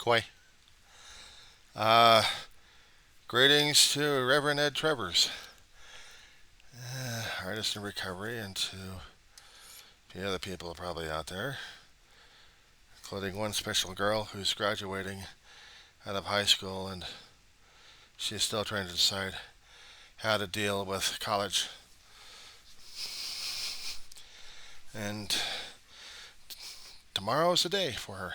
Quay. Uh, Greetings to Reverend Ed Trevors, artist in recovery, and to the other people probably out there, including one special girl who's graduating out of high school and she's still trying to decide how to deal with college. And tomorrow's the day for her.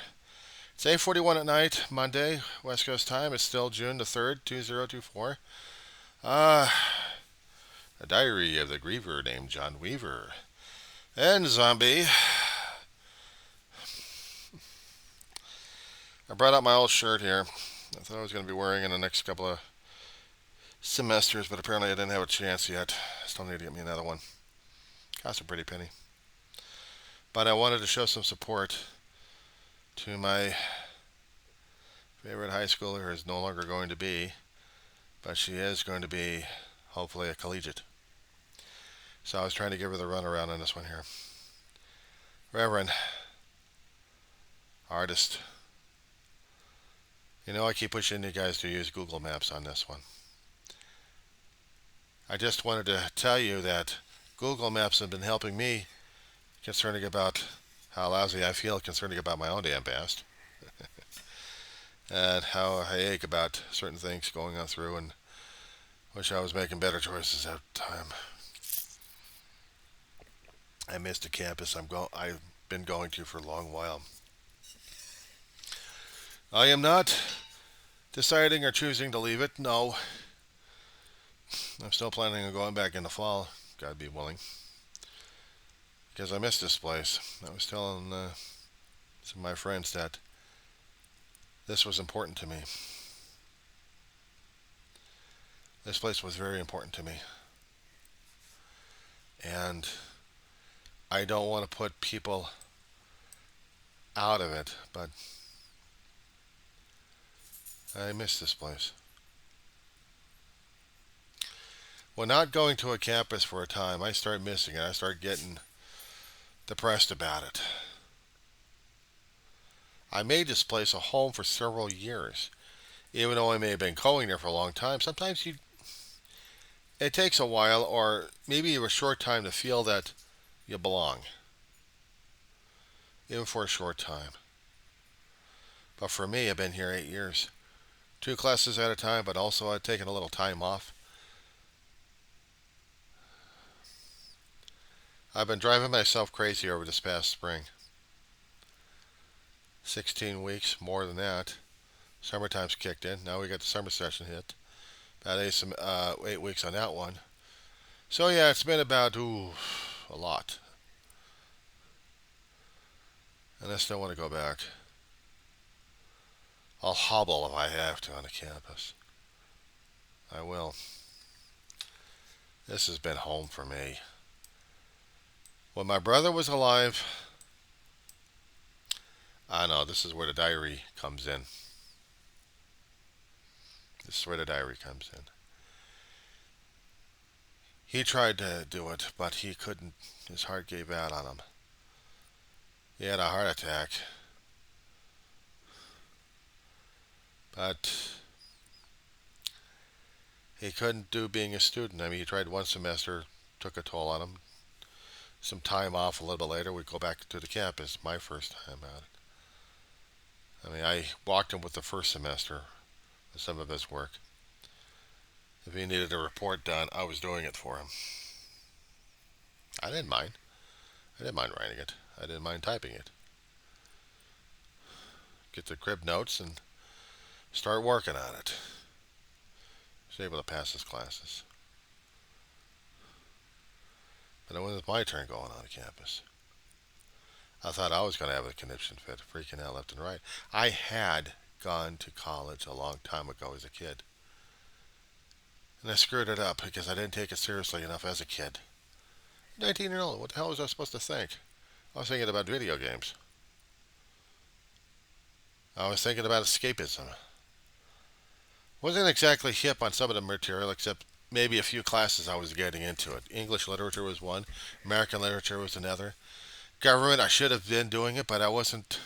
It's 8:41 at night, Monday, West Coast time. It's still June the 3rd, 2024. Uh, a diary of the griever named John Weaver. And Zombie. I brought out my old shirt here. I thought I was going to be wearing it in the next couple of semesters, but apparently I didn't have a chance yet. Still need to get me another one. Cost a pretty penny. But I wanted to show some support to my favorite high schooler who is no longer going to be, but she is going to be, hopefully, a collegiate. So I was trying to give her the runaround on this one here. Reverend, artist. You know, I keep pushing you guys to use Google Maps on this one. I just wanted to tell you that Google Maps have been helping me concerning about how lousy I feel concerning about my own damn past. And how I ache about certain things going on through and wish I was making better choices at the time. I missed a campus I've been going to for a long while. I am not deciding or choosing to leave it. No. I'm still planning on going back in the fall. God be willing. Because I miss this place. I was telling some of my friends that this was important to me. This place was very important to me. And I don't want to put people out of it, but I miss this place. When not going to a campus for a time, I start missing it. I start getting depressed about it. I made this place a home for several years. Even though I may have been going there for a long time, sometimes it takes a while or maybe a short time to feel that you belong. Even for a short time. But for me, I've been here 8 years. 2 classes at a time, but also I've taken a little time off. I've been driving myself crazy over this past spring. 16 weeks, more than that. Summertime's kicked in. Now we got the summer session hit. About 8 weeks on that one. So yeah, it's been about, a lot. And I still want to go back. I'll hobble if I have to on the campus. I will. This has been home for me. When my brother was alive, I know this is where the diary comes in. This is where the diary comes in. He tried to do it, but he couldn't. His heart gave out on him. He had a heart attack. But he couldn't do being a student. I mean, he tried one semester, took a toll on him. Some time off a little bit later, we'd go back to the campus. My first time at it. I mean, I walked him with the first semester with some of his work. If he needed a report done, I was doing it for him. I didn't mind. I didn't mind writing it. I didn't mind typing it. Get the crib notes and start working on it. I was able to pass his classes. But it was my turn going on campus. I thought I was going to have a conniption fit, freaking out left and right. I had gone to college a long time ago as a kid. And I screwed it up because I didn't take it seriously enough as a kid. 19-year-old, what the hell was I supposed to think? I was thinking about video games. I was thinking about escapism. Wasn't exactly hip on some of the material, except maybe a few classes I was getting into it. English literature was one. American literature was another. Government, I should have been doing it, but I wasn't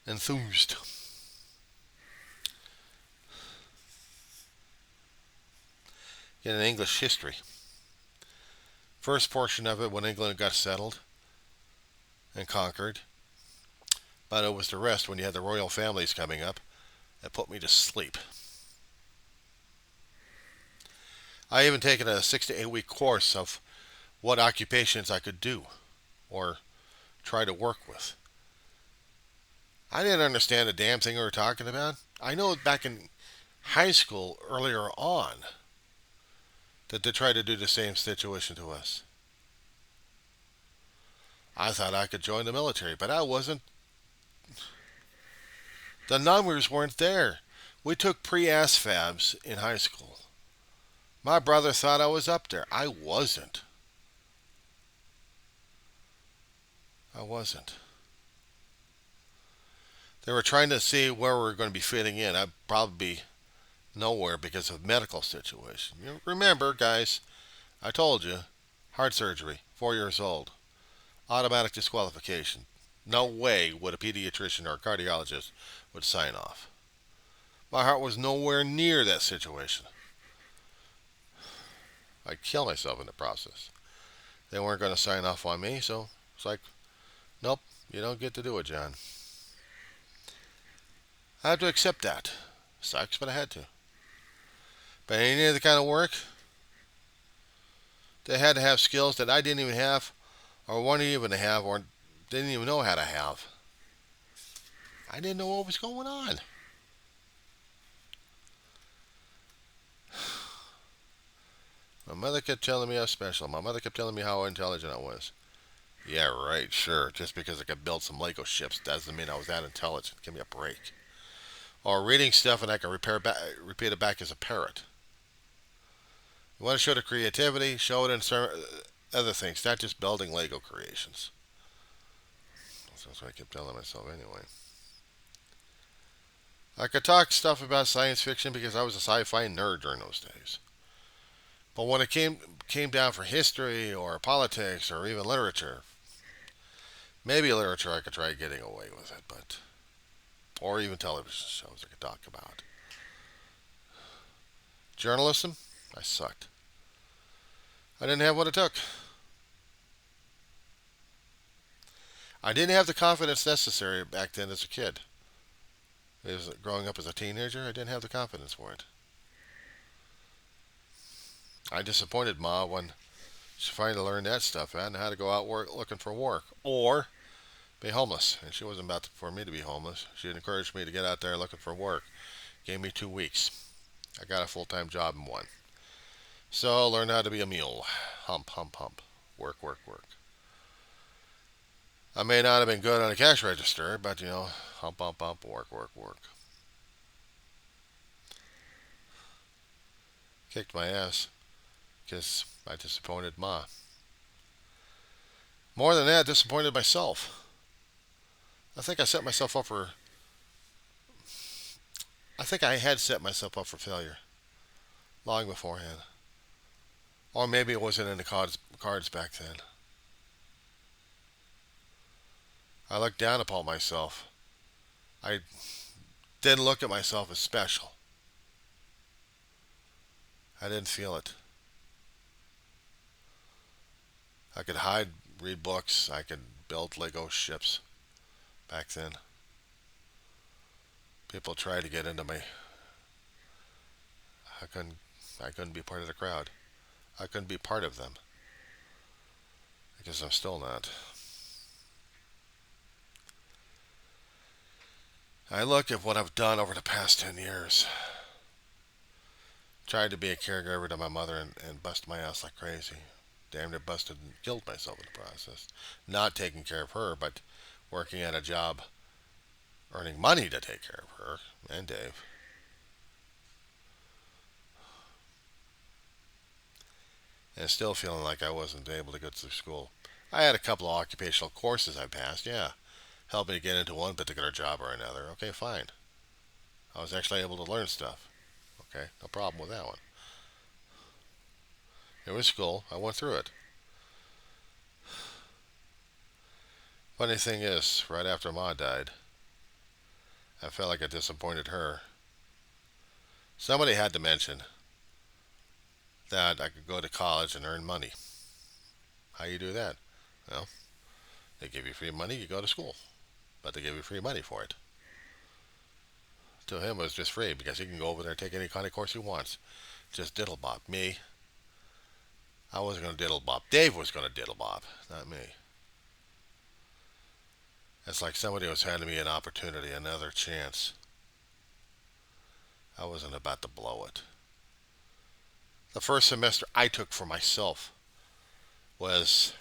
enthused. in English history. First portion of it when England got settled and conquered, but it was the rest when you had the royal families coming up that put me to sleep. I even taken a 6 to 8 week course of what occupations I could do or try to work with. I didn't understand a damn thing we were talking about. I know back in high school earlier on that they tried to do the same situation to us. I thought I could join the military, but I wasn't. The numbers weren't there. We took pre-ASFABs in high school. My brother thought I was up there. I wasn't. I wasn't. They were trying to see where we were going to be fitting in. I'd probably be nowhere because of medical situation. You remember, guys, I told you, heart surgery, 4 years old, automatic disqualification. No way would a pediatrician or a cardiologist would sign off. My heart was nowhere near that situation. I'd kill myself in the process. They weren't going to sign off on me, so it's like, nope, you don't get to do it, John. I have to accept that. Sucks, but I had to. But any of the kind of work, they had to have skills that I didn't even have, or wanted even to have, or didn't even know how to have. I didn't know what was going on. My mother kept telling me I was special. My mother kept telling me how intelligent I was. Yeah, right, sure. Just because I could build some Lego ships doesn't mean I was that intelligent. Give me a break. Or reading stuff and I can repeat it back as a parrot. You want to show the creativity, show it in other things, not just building Lego creations. That's what I kept telling myself anyway. I could talk stuff about science fiction because I was a sci-fi nerd during those days. But when it came down for history or politics or even literature, maybe literature I could try getting away with it, but or even television shows I could talk about. Journalism, I sucked. I didn't have what it took. I didn't have the confidence necessary back then as a kid. Growing up as a teenager, I didn't have the confidence for it. I disappointed Ma when she finally learned that stuff and how to go out looking for work or be homeless. And she wasn't about for me to be homeless. She encouraged me to get out there looking for work. Gave me 2 weeks. I got a full-time job in one. So I learned how to be a mule. Hump, hump, hump. Work, work, work. I may not have been good on a cash register, but hump, hump, hump, work, work, work. Kicked my ass because I disappointed Ma. More than that, disappointed myself. I think I set myself up for. I think I had set myself up for failure long beforehand. Or maybe it wasn't in the cards back then. I looked down upon myself. I didn't look at myself as special. I didn't feel it. I could read books. I could build Lego ships back then. People tried to get into me. I couldn't be part of the crowd. I couldn't be part of them. Because I'm still not. I look at what I've done over the past 10 years. Tried to be a caregiver to my mother and bust my ass like crazy. Damn near busted and killed myself in the process. Not taking care of her, but working at a job, earning money to take care of her and Dave. And still feeling like I wasn't able to go to school. I had a couple of occupational courses I passed, yeah. Helped me to get into one particular job or another. Okay, fine. I was actually able to learn stuff. Okay, no problem with that one. It was school. I went through it. Funny thing is, right after Ma died, I felt like I disappointed her. Somebody had to mention, that I could go to college and earn money. How you do that? Well, they give you free money, you go to school, but they give you free money for it. To him, it was just free because he can go over there and take any kind of course he wants. Just diddle bop. Me, I wasn't going to diddle bop. Dave was going to diddle bop, not me. It's like somebody was handing me an opportunity, another chance. I wasn't about to blow it. The first semester I took for myself was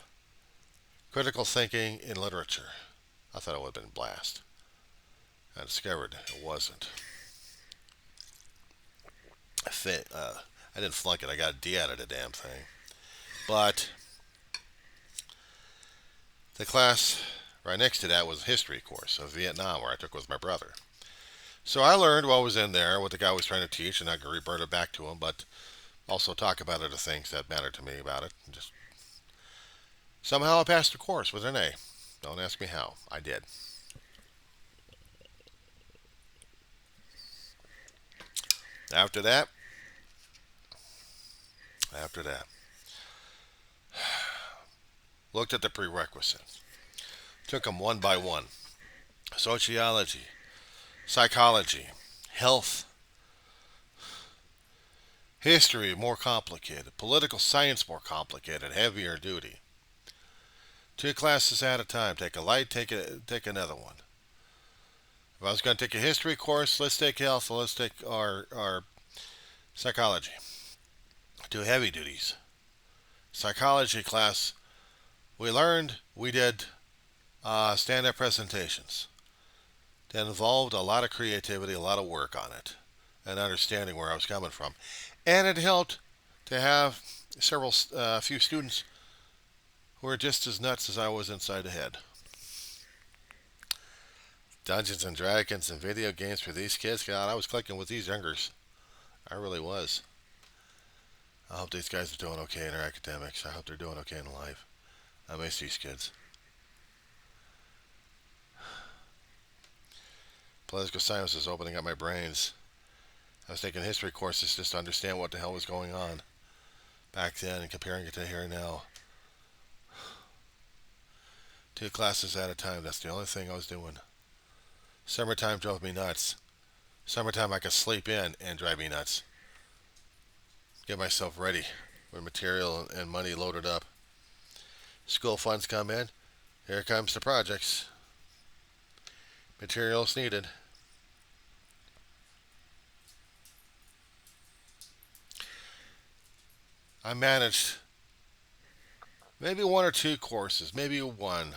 critical thinking in literature. I thought it would have been a blast. I discovered it wasn't. I didn't flunk it. I got a D out of the damn thing. But the class right next to that was a history course of Vietnam, where I took with my brother. So I learned while I was in there what the guy was trying to teach, and I could revert it back to him, but also talk about other things that mattered to me about it. Just somehow I passed the course with an A. Don't ask me how. I did. After that, after that, looked at the prerequisites. Took them one by one. Sociology, psychology, health, history more complicated, political science more complicated, heavier duty. Two classes at a time. Take a light, take another one. If I was going to take a history course, let's take health, let's take our psychology. Two heavy duties. Psychology class, we did stand up presentations. That involved a lot of creativity, a lot of work on it, and understanding where I was coming from. And it helped to have few students who were just as nuts as I was inside the head. Dungeons and Dragons and video games for these kids, God, I was clicking with these youngers. I really was. I hope these guys are doing okay in their academics. I hope they're doing okay in life. I miss these kids. Political science was opening up my brains. I was taking history courses just to understand what the hell was going on back then and comparing it to here and now. Two classes at a time, that's the only thing I was doing. Summertime drove me nuts. Summertime I could sleep in and drive me nuts. Get myself ready with material and money loaded up. School funds come in. Here comes the projects. Materials needed. I managed maybe one or two courses, maybe one.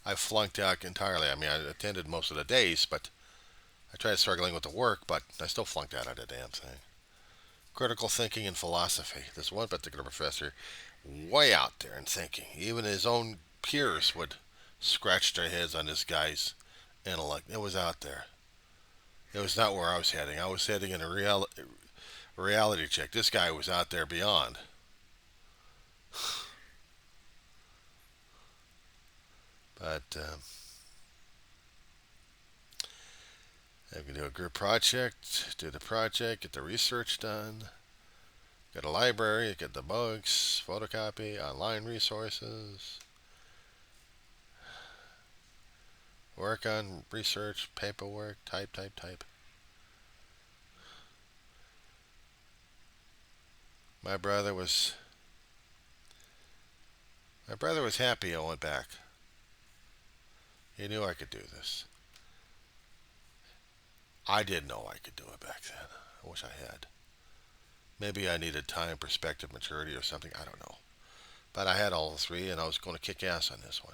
I flunked out entirely. I mean, I attended most of the days, but I tried struggling with the work, but I still flunked out of the damn thing. Critical thinking and philosophy. This one particular professor, way out there in thinking. Even his own peers would scratch their heads on this guy's intellect. It was out there. It was not where I was heading. I was heading in a reality check. This guy was out there beyond. But I can do a group project, do the project, get the research done, get a library, get the books, photocopy, online resources, work on research, paperwork, type. My brother was my brother was happy I went back. He knew I could do this. I didn't know I could do it back then. I wish I had. Maybe I needed time, perspective, maturity, or something. I don't know. But I had all three, and I was going to kick ass on this one.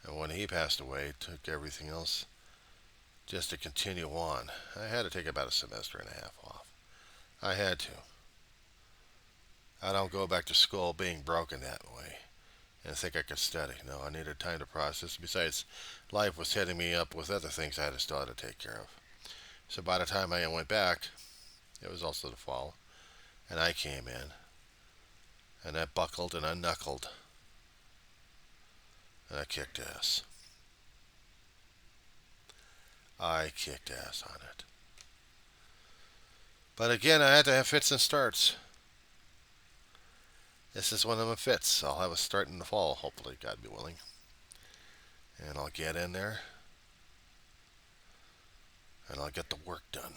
And when he passed away, it took everything else just to continue on. I had to take about a semester and a half off. I had to. I don't go back to school being broken that way and think I could study. No, I needed time to process. Besides, life was setting me up with other things I had still had to take care of. So by the time I went back, it was also the fall, and I came in, and I buckled and unknuckled, and I kicked ass. I kicked ass on it. But again, I had to have fits and starts. This is one of my fits. I'll have a start in the fall, hopefully, God be willing. And I'll get in there and I'll get the work done.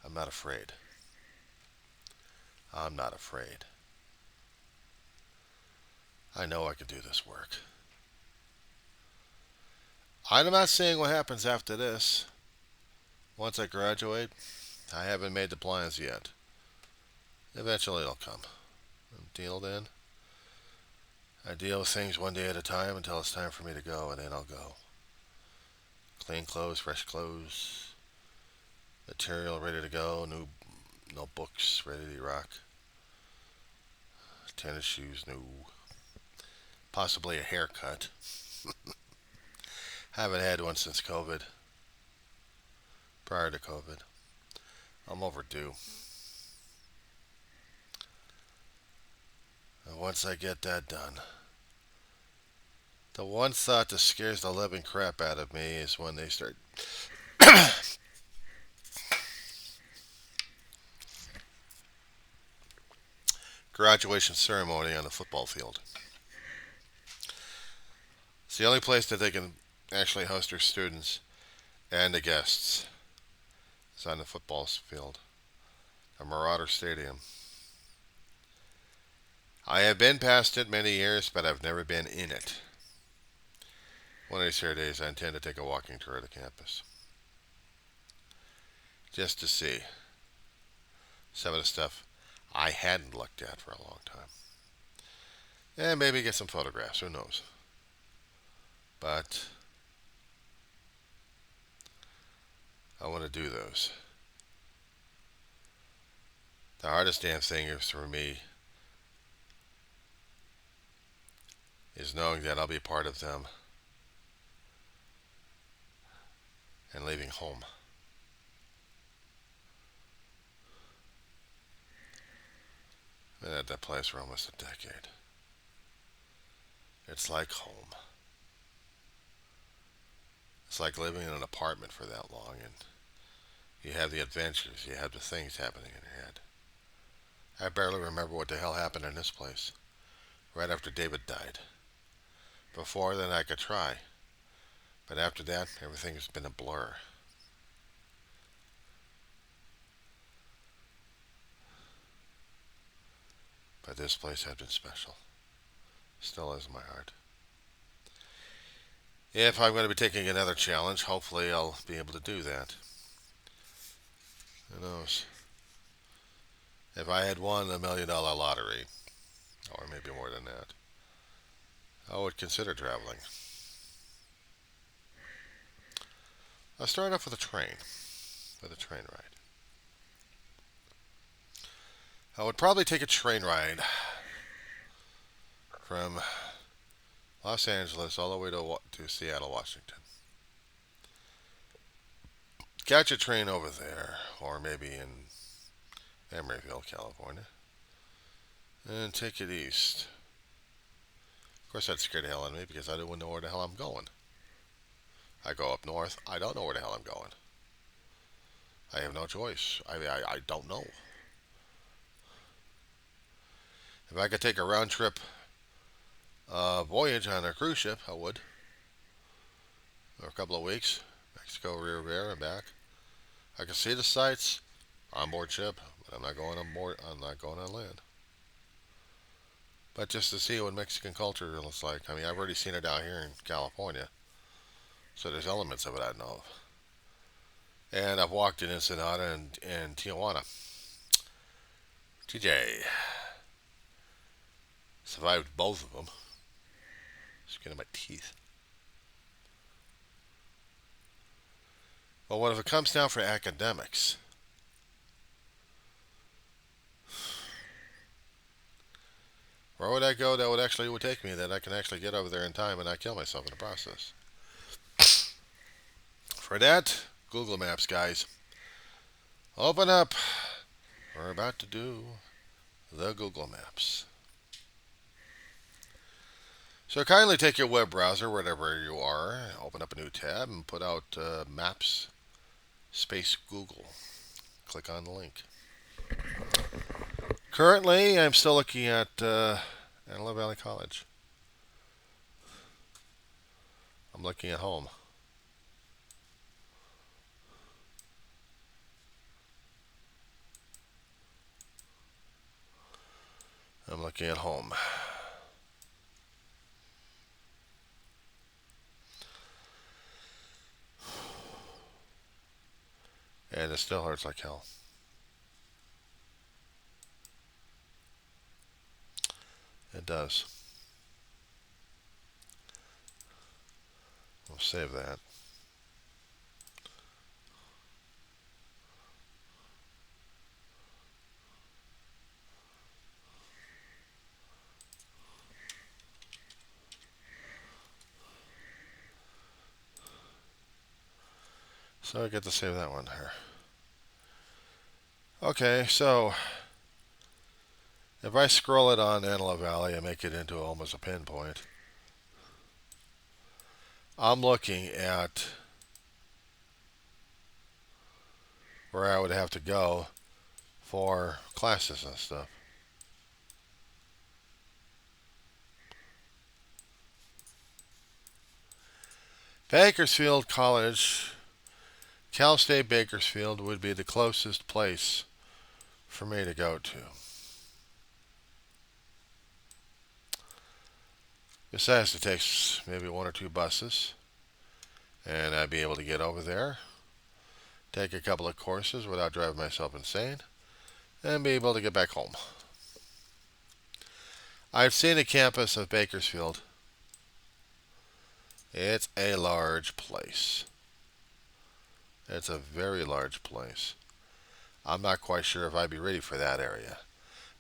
I'm not afraid. I'm not afraid. I know I can do this work. I'm not saying what happens after this. Once I graduate, I haven't made the plans yet. Eventually it'll come. Until then, I deal with things one day at a time until it's time for me to go, and then I'll go. Clean clothes, fresh clothes, material ready to go, new notebooks ready to rock, tennis shoes new, possibly a haircut. Haven't had one since COVID. Prior to COVID. I'm overdue. And once I get that done, the one thought that scares the living crap out of me is when they start graduation ceremony on the football field. It's the only place that they can actually host their students and the guests. It's on the football field, a Marauder Stadium. I have been past it many years, but I've never been in it. One of these here days, I intend to take a walking tour of the campus. Just to see some of the stuff I hadn't looked at for a long time. And maybe get some photographs, who knows. But I want to do those. The hardest damn thing is for me is knowing that I'll be part of them and leaving home. Been at that place for almost a decade. It's like home. It's like living in an apartment for that long, and you have the adventures, you have the things happening in your head. I barely remember what the hell happened in this place right after David died. Before then I could try, but after that everything has been a blur. But this place had been special. Still is in my heart. If I'm going to be taking another challenge, hopefully I'll be able to do that. Who knows? If I had won the $1 million lottery, or maybe more than that, I would consider traveling. I'll start off with a train ride. I would probably take a train ride from Los Angeles all the way to Seattle, Washington. Catch a train over there, or maybe in Emeryville, California, and take it east. Of course, that scared the hell out of me because I didn't know where the hell I'm going. I go up north, I don't know where the hell I'm going. I have no choice. I don't know. If I could take a round trip voyage on a cruise ship, I would. For a couple of weeks, Mexico, Rio Rivera, and back. I can see the sights on board ship, but I'm not going on board. I'm not going on land. But just to see what Mexican culture looks like. I mean, I've already seen it out here in California, so there's elements of it I know of. And I've walked in Ensenada and Tijuana. TJ survived both of them. Skin of my teeth. But what if it comes down for academics? Where would I go that would take me that I can actually get over there in time and not kill myself in the process? For that, Google Maps, guys. Open up. We're about to do the Google Maps. So kindly take your web browser, wherever you are, open up a new tab and put out Maps space Google. Click on the link. Currently, I'm still looking at Antelope Valley College. I'm looking at home. I'm looking at home. And it still hurts like hell. It does. We'll save that. So I get to save that one here. Okay, so if I scroll it on Antelope Valley and make it into almost a pinpoint, I'm looking at where I would have to go for classes and stuff. Bakersfield College, Cal State Bakersfield would be the closest place for me to go to. Besides, it takes maybe one or two buses, and I'd be able to get over there, take a couple of courses without driving myself insane, and be able to get back home. I've seen the campus of Bakersfield. It's a large place. It's a very large place. I'm not quite sure if I'd be ready for that area.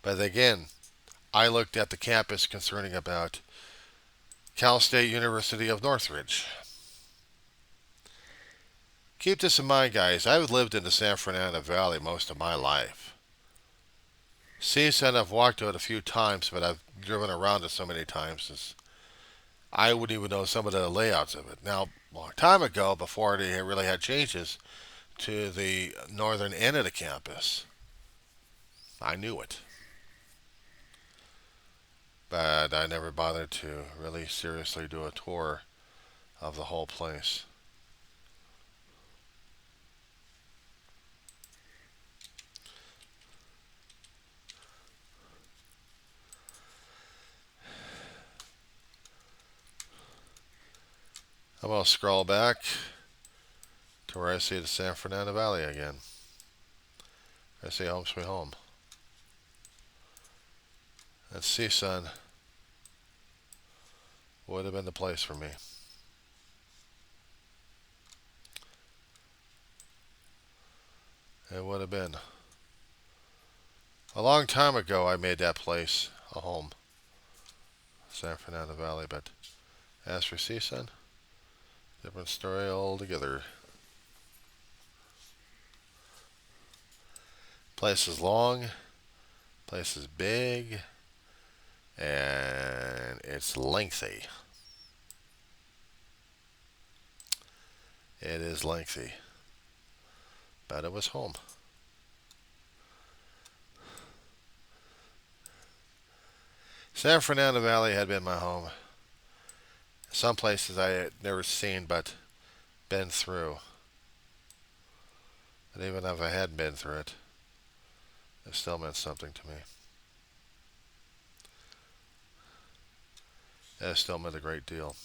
But again, I looked at the campus concerning about Cal State University of Northridge. Keep this in mind, guys. I've lived in the San Fernando Valley most of my life. CSUN I've walked to it a few times, but I've driven around it so many times I wouldn't even know some of the layouts of it. Now, a long time ago, before they really had changes to the northern end of the campus, I knew it. But I never bothered to really seriously do a tour of the whole place. I'm going to scroll back to where I see the San Fernando Valley again. I see Home Sweet Home. And CSUN would have been the place for me. It would have been. A long time ago, I made that place a home, San Fernando Valley. But as for CSUN, different story altogether. Place is long, place is big, and it's lengthy. It is lengthy, but it was home. San Fernando Valley had been my home. Some places I had never seen but been through. But even if I hadn't been through it, it still meant something to me. It still meant a great deal.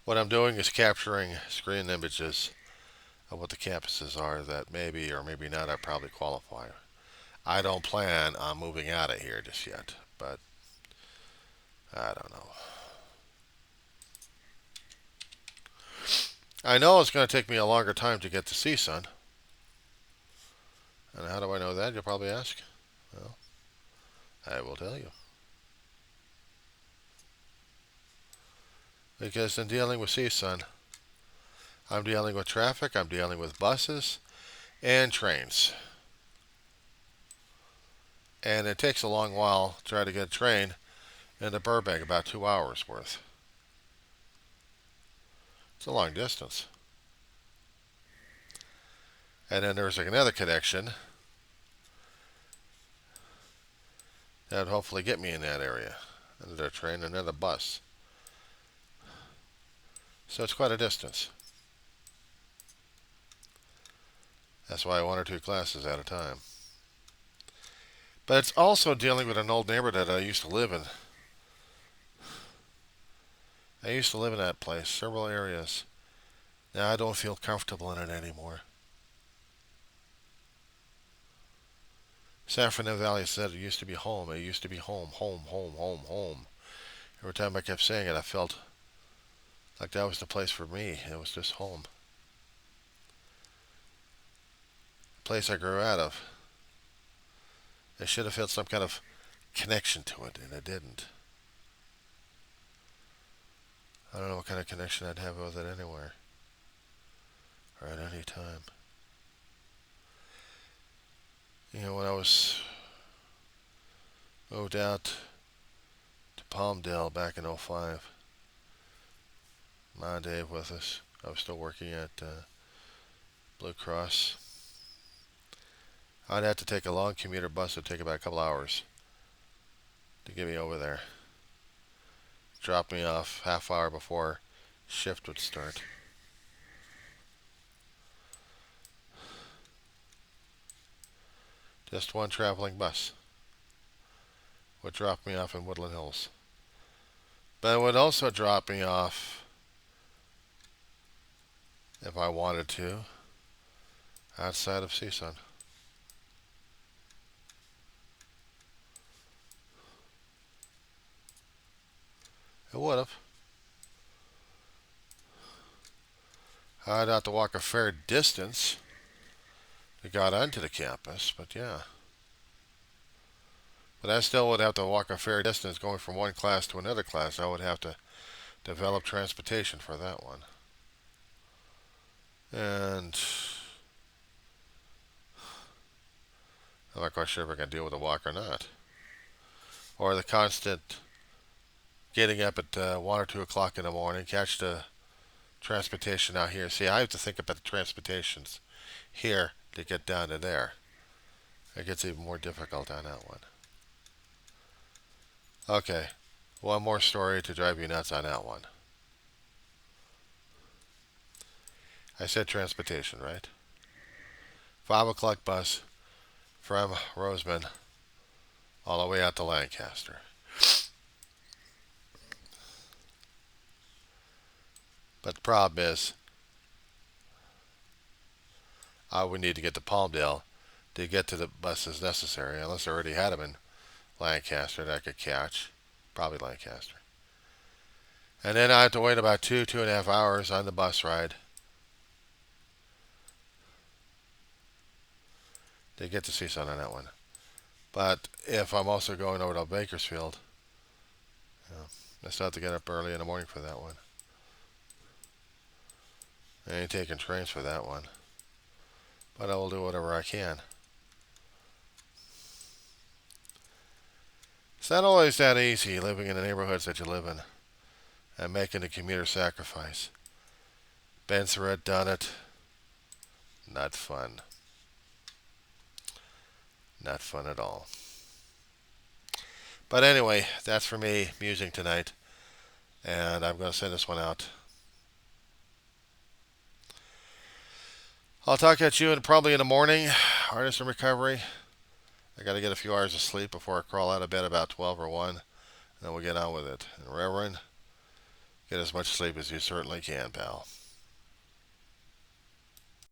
What I'm doing is capturing screen images of what the campuses are that maybe or maybe not I probably qualify. I don't plan on moving out of here just yet, but I don't know. I know it's going to take me a longer time to get to CSUN. And how do I know that, you'll probably ask? Well, I will tell you. Because in dealing with CSUN, I'm dealing with traffic, I'm dealing with buses and trains. And it takes a long while to try to get a train into Burbank, about 2 hours worth. It's a long distance. And then there's like another connection that would hopefully get me in that area. Another train, another bus. So it's quite a distance. That's why 1 or 2 classes at a time. But it's also dealing with an old neighborhood that I used to live in. I used to live in that place, several areas. Now I don't feel comfortable in it anymore. San Fernando Valley said it used to be home. It used to be home, home, home, home, home. Every time I kept saying it, I felt like that was the place for me. It was just home. The place I grew out of. I should have felt some kind of connection to it, and it didn't. I don't know what kind of connection I'd have with it anywhere. Or at any time. You know, when I was moved out to Palmdale back in '05, my Dave with us, I was still working at Blue Cross. I'd have to take a long commuter bus. It would take about a couple hours to get me over there. Drop me off half hour before shift would start. Just one traveling bus would drop me off in Woodland Hills. But it would also drop me off, if I wanted to, outside of CSUN. It would have. I'd have to walk a fair distance to get onto the campus, but yeah. But I still would have to walk a fair distance going from one class to another class. I would have to develop transportation for that one. And I'm not quite sure if I can deal with a walk or not. Or the constant getting up at 1 or 2 o'clock in the morning, catch the transportation out here. See, I have to think about the transportations here to get down to there. It gets even more difficult on that one. Okay, one more story to drive you nuts on that one. I said transportation, right? 5 o'clock bus from Roseman all the way out to Lancaster. But the problem is, I would need to get to Palmdale to get to the buses necessary, unless I already had them in Lancaster that I could catch. Probably Lancaster. And then I have to wait about 2.5 hours on the bus ride to get to CSUN on that one. But if I'm also going over to Bakersfield, I still have to get up early in the morning for that one. I ain't taking trains for that one. But I will do whatever I can. It's not always that easy living in the neighborhoods that you live in and making the commuter sacrifice. Been through it, done it. Not fun. Not fun at all. But anyway, that's for me musing tonight. And I'm going to send this one out. I'll talk at you probably in the morning. Artist in recovery. I got to get a few hours of sleep before I crawl out of bed about 12 or 1. And then we'll get on with it. And Reverend, get as much sleep as you certainly can, pal.